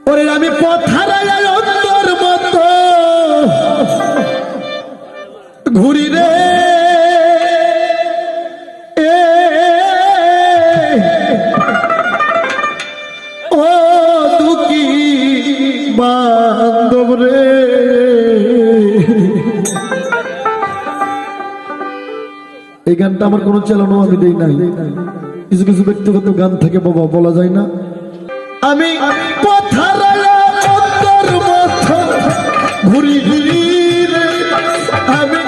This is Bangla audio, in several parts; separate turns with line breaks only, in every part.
ওরে আমি পথ হারাই অন্তর মতো ঘুরি রে ও দুঃখী বান্ধব রে। এই গানটা আমার কোনো চালানো আমি দেই নাই, কিছু কিছু ব্যক্তিগত গান থেকে বাবা বলা যায় না। আমি পথ হারাই অন্তর মতো ঘুরি রে, আমি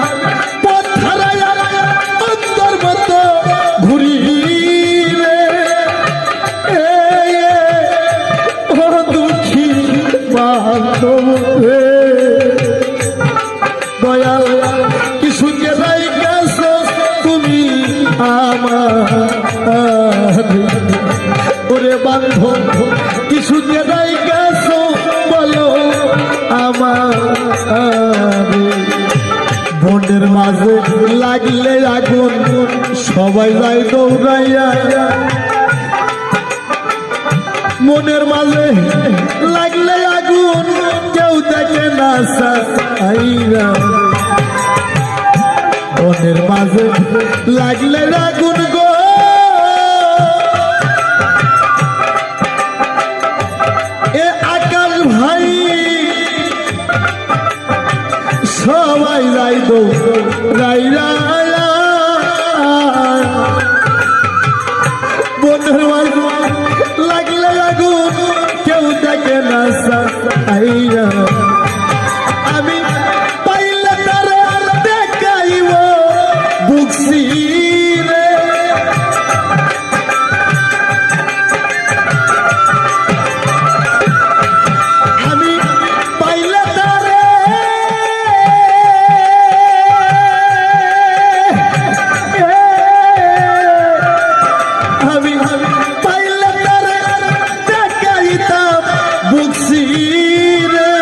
পথ হারাই অন্তর মতো ঘুরি রে ও দুঃখী বান্ধব রে। দয়াল কিছু কেদাই গেছো তুমি আমার ওরে বান্ধব কিছু কেদাই গেছো বলো আমার। বনের মাঝে লাগলে আগুন সবাই যায় দৌড়াইয়া, মনের মাঝে লাগলে আগুন কেউ দেখে না সাইরা। বনের মাঝে লাগলে আগুন গো এ আকাশ ভাই সবাই যাই দৌড়াইয়া। বনের মাঝে লাগলে আগুন কেউ দেখে না সাইরা। আমি পাইলে তারে দেখাইব বুকসি রে, আমি পাইলে তারে আমি পাইলে তারে দেখাইতাম বুকসি রে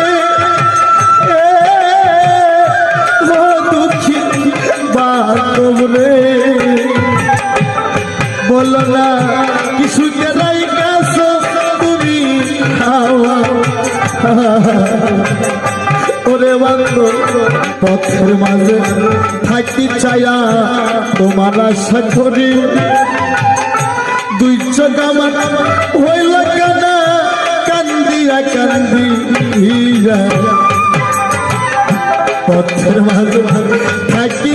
ও দুঃখী বান্ধব রে। বলো না কিছু কেদাই গেছো তুমি ওরে বান্ধব পথের মাঝে থাকি চায়া তোমার আশা করি। দুই চোখ আমার হইল কানা কান্দিয়া কান্দিয়া। পথের মাঝে থাকি